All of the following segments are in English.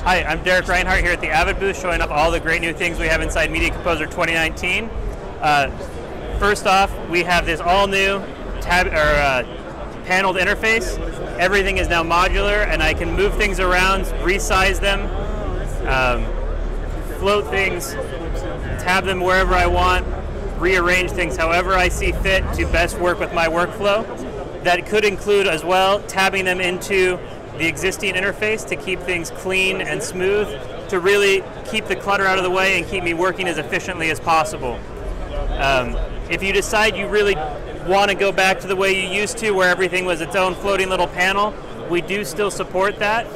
Hi, I'm Derek Reinhardt here at the Avid booth, showing off all the great new things we have inside Media Composer 2019. First off, we have this all-new paneled interface. Everything is now modular, and I can move things around, resize them, float things, tab them wherever I want, rearrange things however I see fit to best work with my workflow. That could include as well tabbing them into the existing interface to keep things clean and smooth, to really keep the clutter out of the way and keep me working as efficiently as possible. If you decide you really want to go back to the way you used to, where everything was its own floating little panel, we do still support that.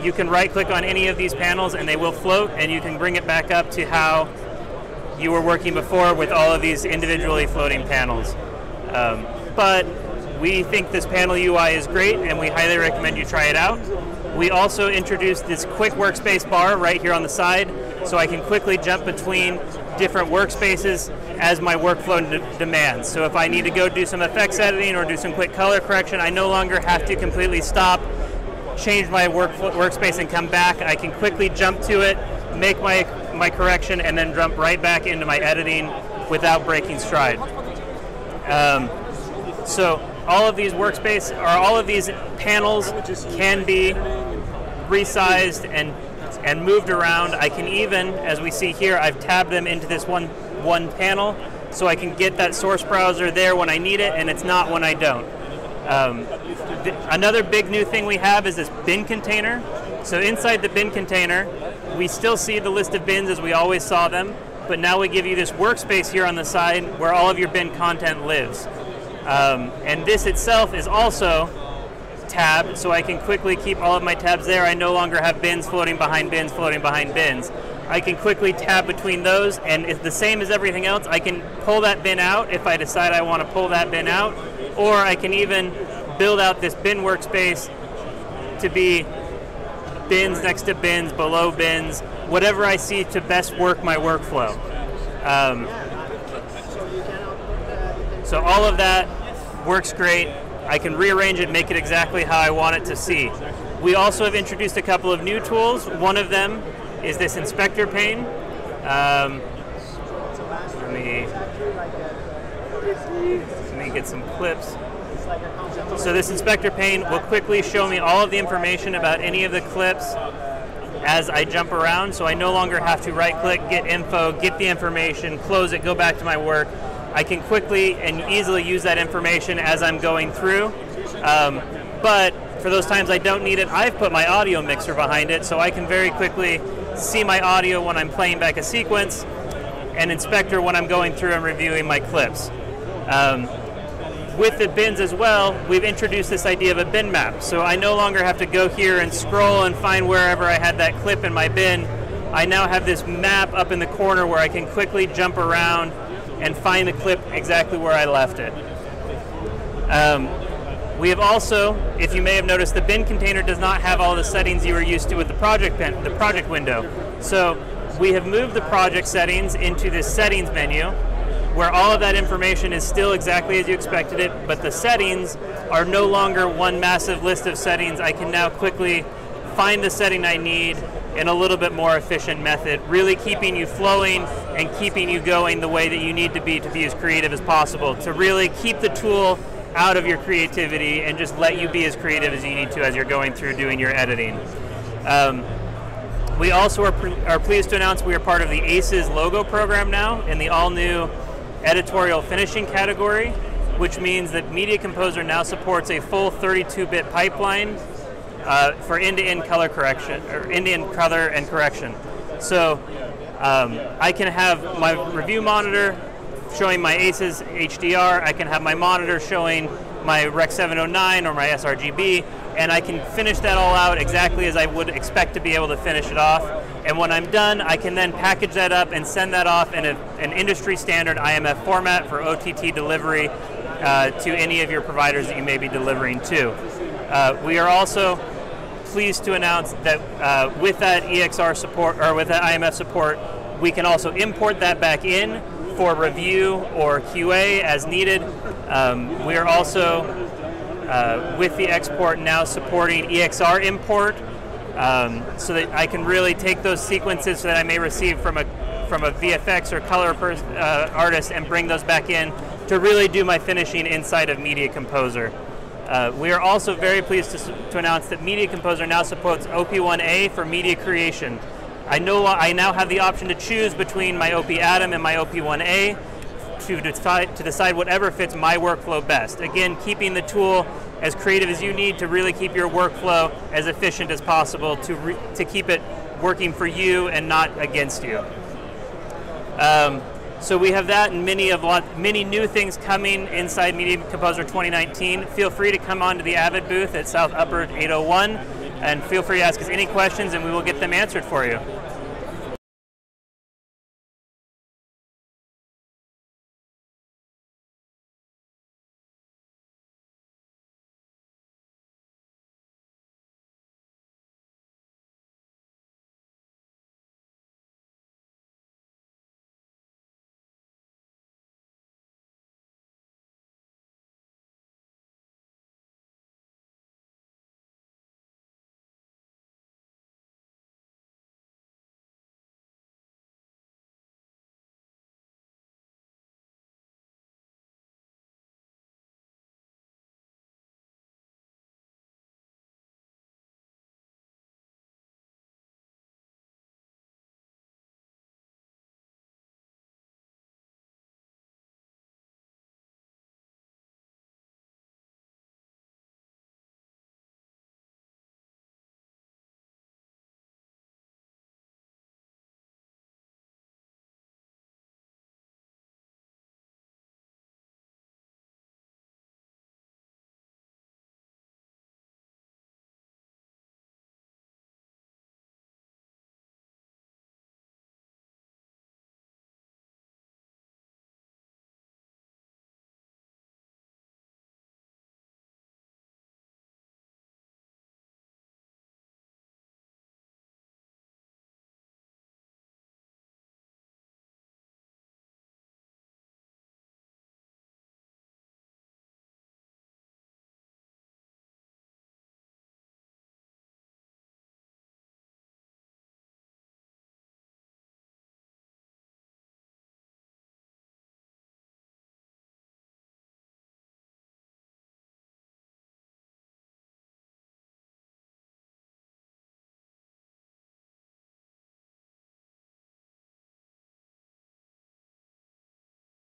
You can right-click on any of these panels and they will float, and you can bring it back up to how you were working before with all of these individually floating panels. But we think this panel UI is great, and we highly recommend you try it out. We also introduced this quick workspace bar right here on the side, so I can quickly jump between different workspaces as my workflow demands. So if I need to go do some effects editing or do some quick color correction, I no longer have to completely stop, change my workspace and come back. I can quickly jump to it, make my correction, and then jump right back into my editing without breaking stride. So all of these all of these panels can be resized and moved around. I can even, as we see here, I've tabbed them into this one panel, so I can get that source browser there when I need it, and it's not when I don't. Another big new thing we have is this bin container. So inside the bin container, we still see the list of bins as we always saw them, but now we give you this workspace here on the side where all of your bin content lives. And this itself is also tabbed, so I can quickly keep all of my tabs there. I no longer have bins floating behind bins, floating behind bins. I can quickly tab between those, and it's the same as everything else. I can pull that bin out if I decide I want to pull that bin out, or I can even build out this bin workspace to be bins next to bins, below bins, whatever I see to best work my workflow. So all of that works great. I can rearrange it, make it exactly how I want it to see. We also have introduced a couple of new tools. One of them is this inspector pane. Let me get some clips. So this inspector pane will quickly show me all of the information about any of the clips as I jump around, so I no longer have to right-click, get info, get the information, close it, go back to my work. I can quickly and easily use that information as I'm going through. But for those times I don't need it, I've put my audio mixer behind it, so I can very quickly see my audio when I'm playing back a sequence, and inspector when I'm going through and reviewing my clips. With the bins as well, we've introduced this idea of a bin map. So I no longer have to go here and scroll and find wherever I had that clip in my bin. I now have this map up in the corner where I can quickly jump around and find the clip exactly where I left it. We have also, if you may have noticed, the bin container does not have all the settings you were used to with the project window. So we have moved the project settings into this settings menu, where all of that information is still exactly as you expected it, but the settings are no longer one massive list of settings. I can now quickly find the setting I need in a little bit more efficient method, really keeping you flowing and keeping you going the way that you need to be as creative as possible, to really keep the tool out of your creativity and just let you be as creative as you need to as you're going through doing your editing. We also are pleased to announce we are part of the ACES logo program now in the all-new Editorial Finishing category, which means that Media Composer now supports a full 32-bit pipeline for end-to-end color correction, or end-to-end color and correction. So I can have my review monitor showing my ACES HDR, I can have my monitor showing my Rec 709 or my sRGB, and I can finish that all out exactly as I would expect to be able to finish it off. And when I'm done, I can then package that up and send that off in an industry standard IMF format for OTT delivery to any of your providers that you may be delivering to. We are also pleased to announce that with that EXR support, or with that IMF support, we can also import that back in for review or QA as needed. We are also, with the export, now supporting EXR import so that I can really take those sequences that I may receive from a VFX or color artist and bring those back in to really do my finishing inside of Media Composer. We are also very pleased to announce that Media Composer now supports OP1A for media creation. I now have the option to choose between my OP Atom and my OP1A to decide whatever fits my workflow best. Again, keeping the tool as creative as you need to really keep your workflow as efficient as possible to keep it working for you and not against you. So we have that and many new things coming inside Media Composer 2019. Feel free to come on to the Avid booth at South Upper 801 and feel free to ask us any questions and we will get them answered for you.